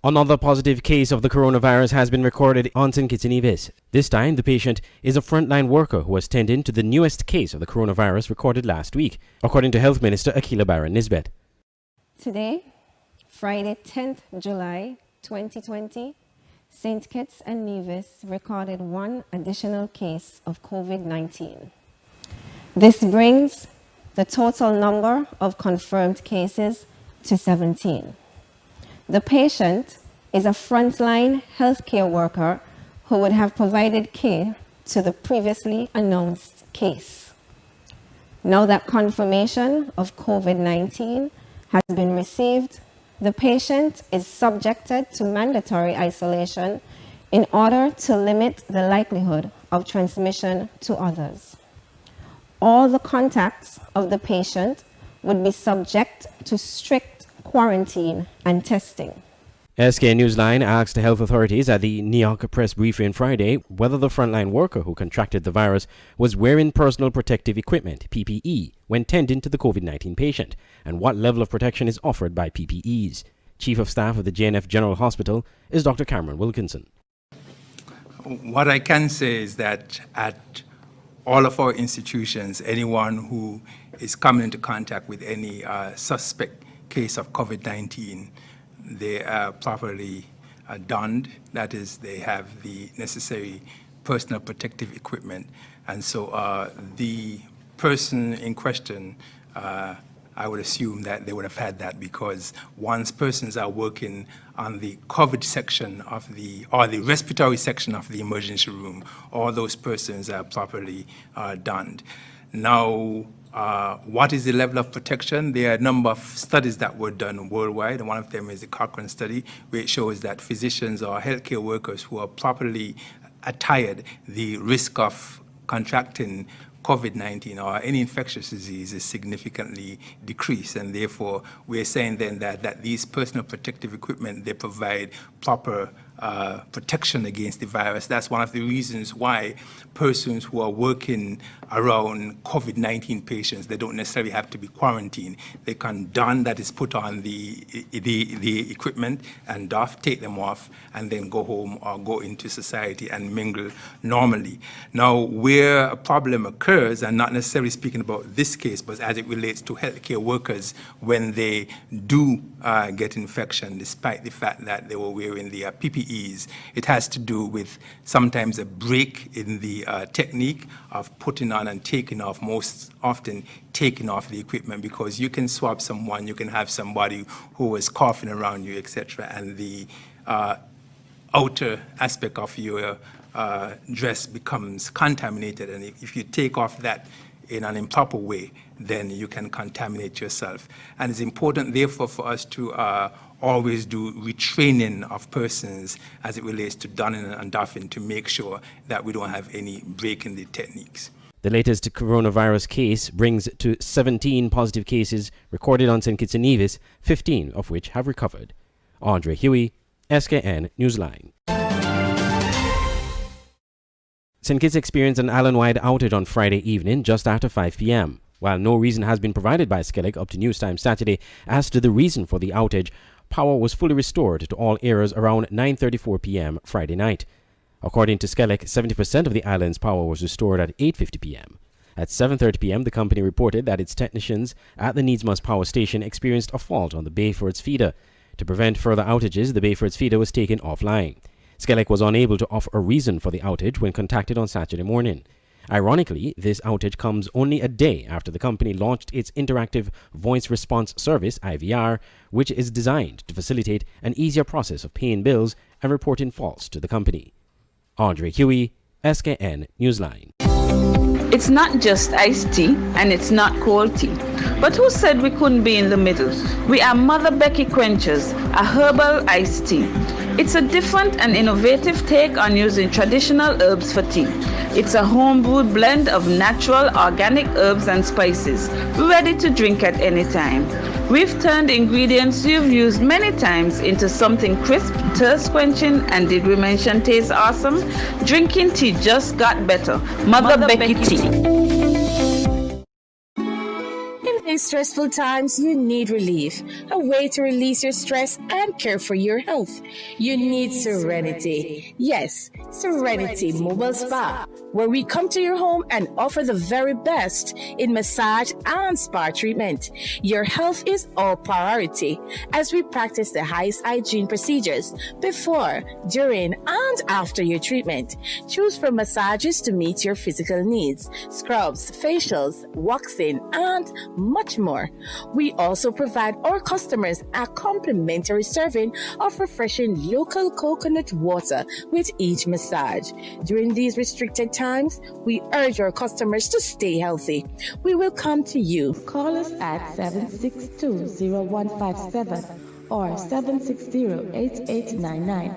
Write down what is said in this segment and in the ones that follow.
Another positive case of the coronavirus has been recorded on St. Kitts and Nevis. This time, the patient is a frontline worker who was tending to the newest case of the coronavirus recorded last week, according to Health Minister Akila Baron Nisbet. Today, Friday 10th July 2020, St. Kitts and Nevis recorded one additional case of COVID-19. This brings the total number of confirmed cases to 17. The patient is a frontline healthcare worker who would have provided care to the previously announced case. Now that confirmation of COVID-19 has been received, the patient is subjected to mandatory isolation in order to limit the likelihood of transmission to others. All the contacts of the patient would be subject to strict quarantine and testing. SK Newsline asked the health authorities at the NEOC press briefing Friday whether the frontline worker who contracted the virus was wearing personal protective equipment, PPE, when tending to the COVID-19 patient, and what level of protection is offered by PPEs. Chief of Staff of the JNF General Hospital is Dr. Cameron Wilkinson. What I can say is that at all of our institutions, anyone who is coming into contact with any suspect case of COVID-19, they are properly donned. That is, they have the necessary personal protective equipment. And so the person in question, I would assume that they would have had that, because once persons are working on the COVID section of or the respiratory section of the emergency room, all those persons are properly donned. Now, what is the level of protection? There are a number of studies that were done worldwide, and one of them is the Cochrane study, where it shows that physicians or healthcare workers who are properly attired, the risk of contracting COVID-19 or any infectious disease is significantly decreased, and therefore we're saying then that these personal protective equipment, they provide proper protection against the virus. That's one of the reasons why persons who are working around COVID-19 patients, they don't necessarily have to be quarantined. They can don, that is, put on the equipment and take them off, and then go home or go into society and mingle normally. Now, where a problem occurs, and not necessarily speaking about this case, but as it relates to healthcare workers, when they do get infection, despite the fact that they were wearing the PPEs, it has to do with sometimes a break in the technique of putting on and taking off, most often taking off the equipment, because you can swab someone, you can have somebody who was coughing around you, etc., and the outer aspect of your dress becomes contaminated, and if you take off that in an improper way, then you can contaminate yourself. And it's important, therefore, for us to always do retraining of persons as it relates to donning and doffing, to make sure that we don't have any break in the techniques. The latest coronavirus case brings to 17 positive cases recorded on St. Kitts and Nevis, 15 of which have recovered. Andre Huey, SKN Newsline. St. Kitts experienced an island-wide outage on Friday evening just after 5 p.m. While no reason has been provided by Skellig up to news time Saturday as to the reason for the outage, power was fully restored to all areas around 9:34 p.m. Friday night. According to Skellig, 70% of the island's power was restored at 8:50 p.m. At 7:30 p.m., the company reported that its technicians at the Needsmos power station experienced a fault on the Bayfords feeder. To prevent further outages, the Bayfords feeder was taken offline. Skellig was unable to offer a reason for the outage when contacted on Saturday morning. Ironically, this outage comes only a day after the company launched its Interactive Voice Response Service, IVR, which is designed to facilitate an easier process of paying bills and reporting faults to the company. Andre Huey, SKN Newsline. It's not just iced tea and it's not cold tea. But who said we couldn't be in the middle? We are Mother Becky Quenchers, a herbal iced tea. It's a different and innovative take on using traditional herbs for tea. It's a home-brewed blend of natural, organic herbs and spices, ready to drink at any time. We've turned ingredients you've used many times into something crisp, thirst-quenching, and did we mention tastes awesome? Drinking tea just got better. Mother Becky Tea. these stressful times, you need relief, a way to release your stress and care for your health. You need Serenity. Yes, Serenity Mobile Spa, where we come to your home and offer the very best in massage and spa treatment. Your health is our priority as we practice the highest hygiene procedures before, during, and after your treatment. Choose from massages to meet your physical needs, scrubs, facials, waxing, and much more. We also provide our customers a complimentary serving of refreshing local coconut water with each massage. During these restricted times, we urge our customers to stay healthy. We will come to you. Call us at 762-0157 or 760-8899.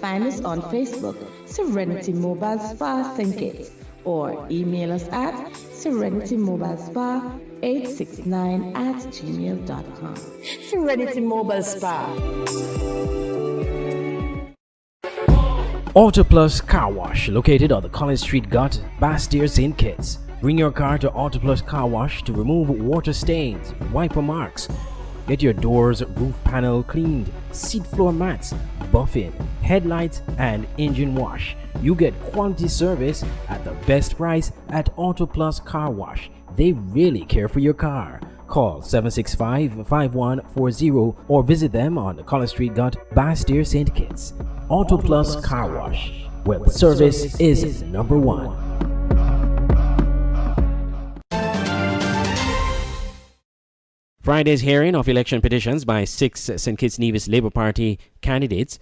Find us on Facebook, Serenity Mobile Spa Think It, or email us at serenitymobilespa869@gmail.com. Serenity Mobile Spa. Auto Plus Car Wash, located on the College Street Gut, Bastyr, St. Kitts. Bring your car to Auto Plus Car Wash to remove water stains, wiper marks. Get your doors, roof panel cleaned, seat floor mats, buffing, headlights, and engine wash. You get quality service at the best price at Auto Plus Car Wash. They really care for your car. Call 765-5140 or visit them on the College Street Gut, Bastyr, St. Kitts. Auto Plus Car Wash, where the service is number one. Friday's hearing of election petitions by 6 St. Kitts Nevis Labour Party candidates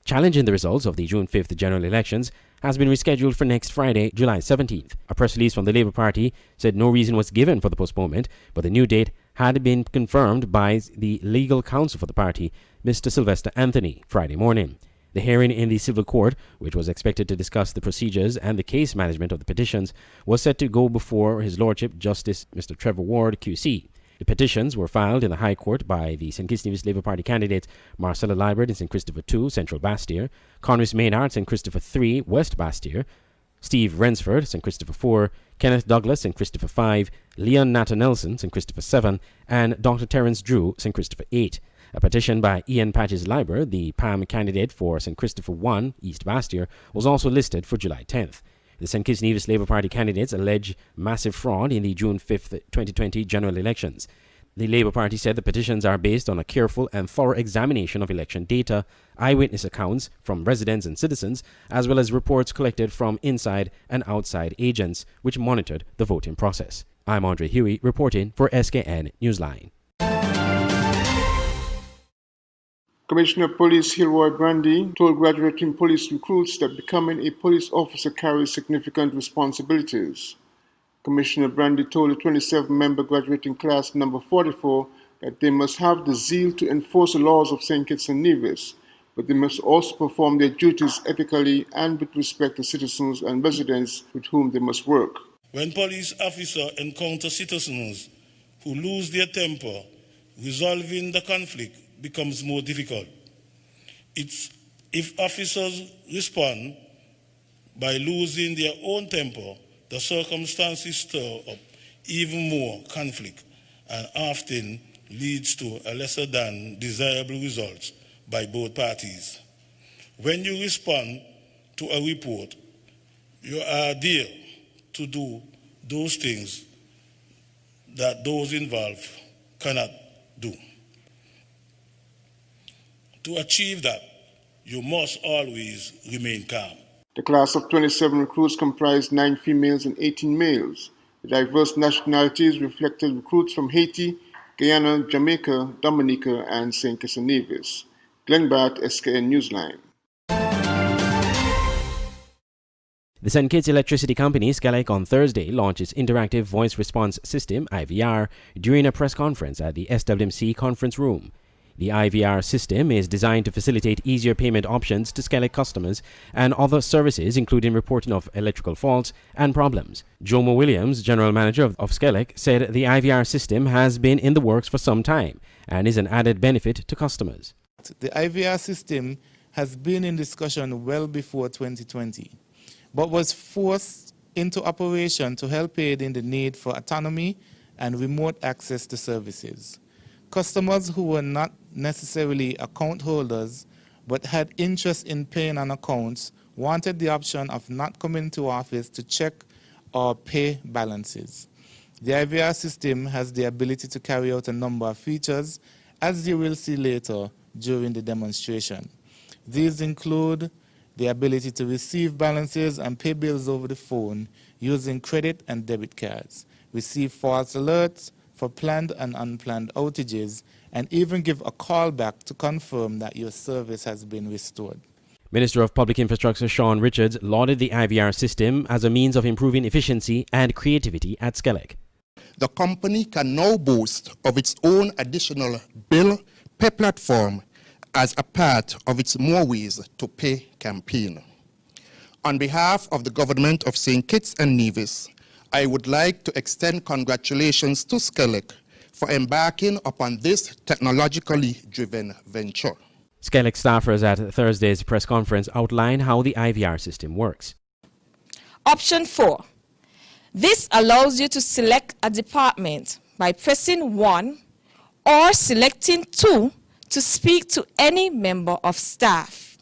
challenging the results of the June 5th general elections has been rescheduled for next Friday, July 17th. A press release from the Labour Party said no reason was given for the postponement, but the new date had been confirmed by the legal counsel for the party, Mr. Sylvester Anthony, Friday morning. The hearing in the civil court, which was expected to discuss the procedures and the case management of the petitions, was set to go before His Lordship Justice Mr. Trevor Ward, QC. The petitions were filed in the High Court by the St. Kitts Nevis Labour Party candidates Marcella Liebert in St. Christopher 2, Central Bastyr, Conris Maynard, St. Christopher 3, West Bastyr, Steve Rensford, St. Christopher 4, Kenneth Douglas, St. Christopher 5, Leon Natta Nelson, St. Christopher 7, and Dr. Terence Drew, St. Christopher 8. A petition by Ian Patches Liber, the PAM candidate for St. Christopher 1, East Bastyr, was also listed for July 10th. The St. Kitts Nevis Labour Party candidates allege massive fraud in the June 5th, 2020 general elections. The Labour Party said the petitions are based on a careful and thorough examination of election data, eyewitness accounts from residents and citizens, as well as reports collected from inside and outside agents which monitored the voting process. I'm Andre Huey reporting for SKN Newsline. Commissioner of Police Hilroy Brandy told graduating police recruits that becoming a police officer carries significant responsibilities. Commissioner Brandy told the 27-member graduating class number 44 that they must have the zeal to enforce the laws of St. Kitts and Nevis, but they must also perform their duties ethically and with respect to citizens and residents with whom they must work. When police officers encounter citizens who lose their temper, resolving the conflict becomes more difficult. If officers respond by losing their own temper, the circumstances stir up even more conflict and often leads to a lesser than desirable results by both parties. When you respond to a report, you are there to do those things that those involved cannot do. To achieve that, you must always remain calm. The class of 27 recruits comprised 9 females and 18 males. The diverse nationalities reflected recruits from Haiti, Guyana, Jamaica, Dominica, and St. Kitts and Nevis. Glenn Bart, SKN Newsline. The St. Kitts Electricity Company, SCELEC, on Thursday launched its Interactive Voice Response System, IVR, during a press conference at the SWMC conference room. The IVR system is designed to facilitate easier payment options to SCELEC customers and other services, including reporting of electrical faults and problems. Jomo Williams, General Manager of SCELEC, said the IVR system has been in the works for some time and is an added benefit to customers. The IVR system has been in discussion well before 2020, but was forced into operation to help aid in the need for autonomy and remote access to services. Customers who were not necessarily account holders but had interest in paying on accounts wanted the option of not coming to office to check or pay balances. The IVR system has the ability to carry out a number of features, as you will see later during the demonstration. These include the ability to receive balances and pay bills over the phone using credit and debit cards, receive false alerts for planned and unplanned outages, and even give a call back to confirm that your service has been restored. Minister of Public Infrastructure Sean Richards lauded the IVR system as a means of improving efficiency and creativity at Skellig. The company can now boast of its own additional bill pay platform as a part of its More Ways to Pay campaign. On behalf of the government of St. Kitts and Nevis, I would like to extend congratulations to Skellig for embarking upon this technologically driven venture. Skellig staffers at Thursday's press conference outlined how the IVR system works. Option 4. This allows you to select a department by pressing 1 or selecting 2 to speak to any member of staff.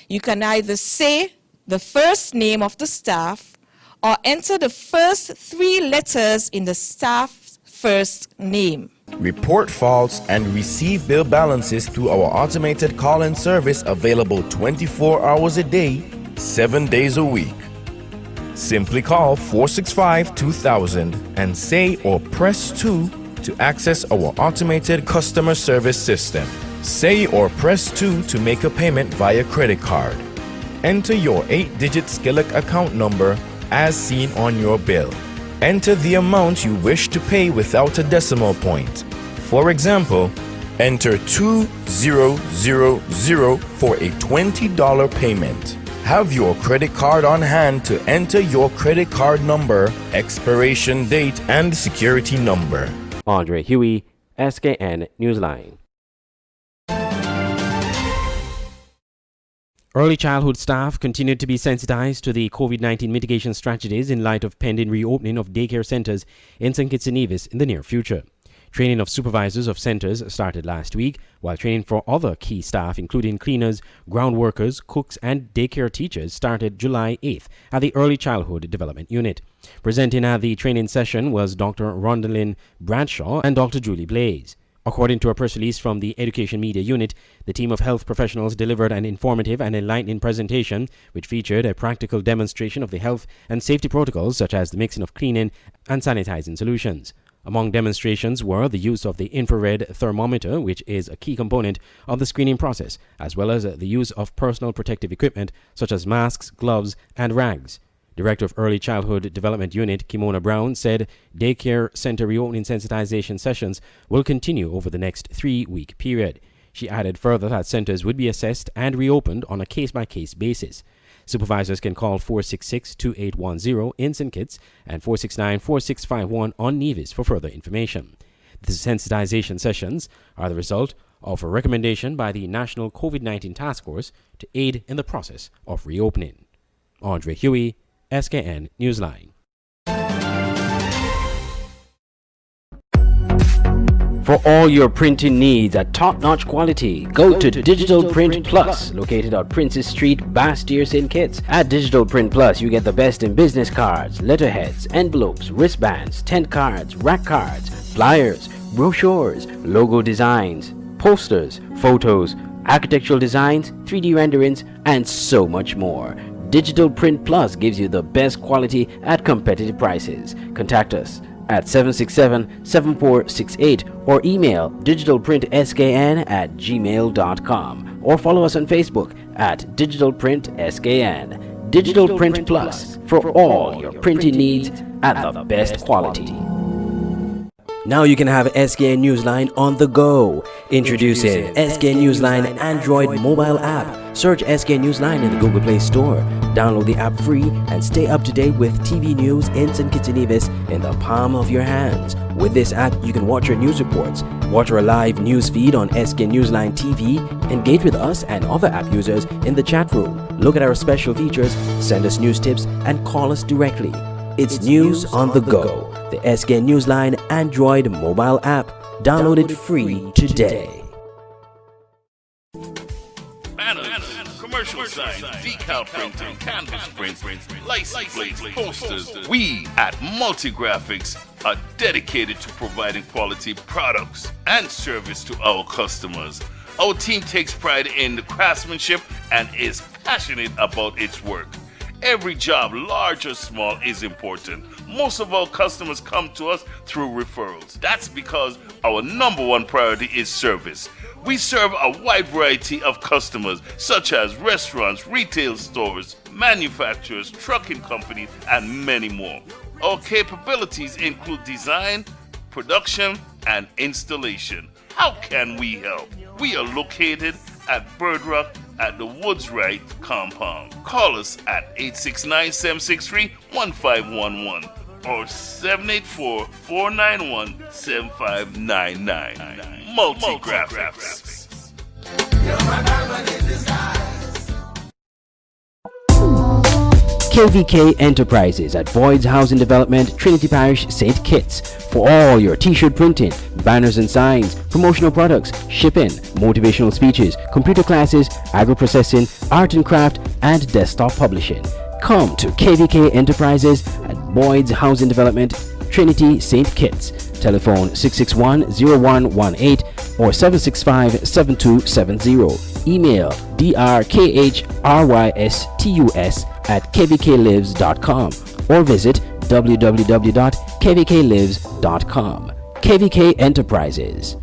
You can either say the first name of the staff or enter the first 3 letters in the staff's first name. Report faults and receive bill balances through our automated call-in service available 24 hours a day, 7 days a week. Simply call 465-2000 and say or press 2 to access our automated customer service system. Say or press 2 to make a payment via credit card. Enter your 8-digit Skellig account number as seen on your bill. Enter the amount you wish to pay without a decimal point. For example, enter 2000 for a $20 payment. Have your credit card on hand to enter your credit card number, expiration date, and security number. Andre Huey, SKN Newsline. Early childhood staff continued to be sensitized to the COVID-19 mitigation strategies in light of pending reopening of daycare centers in St. Kitts and Nevis in the near future. Training of supervisors of centers started last week, while training for other key staff, including cleaners, ground workers, cooks, and daycare teachers, started July 8th at the Early Childhood Development Unit. Presenting at the training session was Dr. Rondalyn Bradshaw and Dr. Julie Blaze. According to a press release from the Education Media Unit, the team of health professionals delivered an informative and enlightening presentation which featured a practical demonstration of the health and safety protocols such as the mixing of cleaning and sanitizing solutions. Among demonstrations were the use of the infrared thermometer, which is a key component of the screening process, as well as the use of personal protective equipment such as masks, gloves, and rags. Director of Early Childhood Development Unit, Kimona Brown, said daycare center reopening sensitization sessions will continue over the next 3-week period. She added further that centers would be assessed and reopened on a case-by-case basis. Supervisors can call 466-2810 in St. Kitts and 469-4651 on Nevis for further information. The sensitization sessions are the result of a recommendation by the National COVID-19 Task Force to aid in the process of reopening. Andre Huey, SKN Newsline. For all your printing needs at top-notch quality, go to Digital Print Plus, located on Princess Street, Bastyr, St. Kitts. At Digital Print Plus, you get the best in business cards, letterheads, envelopes, wristbands, tent cards, rack cards, flyers, brochures, logo designs, posters, photos, architectural designs, 3D renderings, and so much more. Digital Print Plus gives you the best quality at competitive prices. Contact us at 767-7468 or email digitalprintskn@gmail.com or follow us on Facebook at digitalprintskn. Digital Print Plus for all your printing needs at the best quality. Now you can have SK Newsline on the go. Introducing SK Newsline Android mobile app. Search SK Newsline in the Google Play Store. Download the app free and stay up to date with TV news in St. Kitts and Nevis in the palm of your hands. With this app, you can watch our news reports, watch our live news feed on SK Newsline TV, engage with us and other app users in the chat room, look at our special features, send us news tips, and call us directly. It's news on the go. the SK Newsline Android mobile app. Download it free today. Banners, commercial signs, decal printing, canvas prints, license plates, posters. We at Multigraphics are dedicated to providing quality products and service to our customers. Our team takes pride in the craftsmanship and is passionate about its work. Every job, large or small, is important. Most of our customers come to us through referrals. That's because our number one priority is service. We serve a wide variety of customers, such as restaurants, retail stores, manufacturers, trucking companies, and many more. Our capabilities include design, production, and installation. How can we help? We are located at Bird Rock at the Woods Right compound. Call us at 869-763-1511 or 784-491-7599. Multigraphics. KVK Enterprises at Boyd's Housing Development, Trinity Parish, St. Kitts. For all your t-shirt printing, banners and signs, promotional products, shipping, motivational speeches, computer classes, agro-processing, art and craft, and desktop publishing. Come to KVK Enterprises at Boyd's Housing Development, Trinity, St. Kitts. Telephone 661-0118 or 765-7270. Email drkhrystus@kvklives.com or visit www.kvklives.com. KVK Enterprises.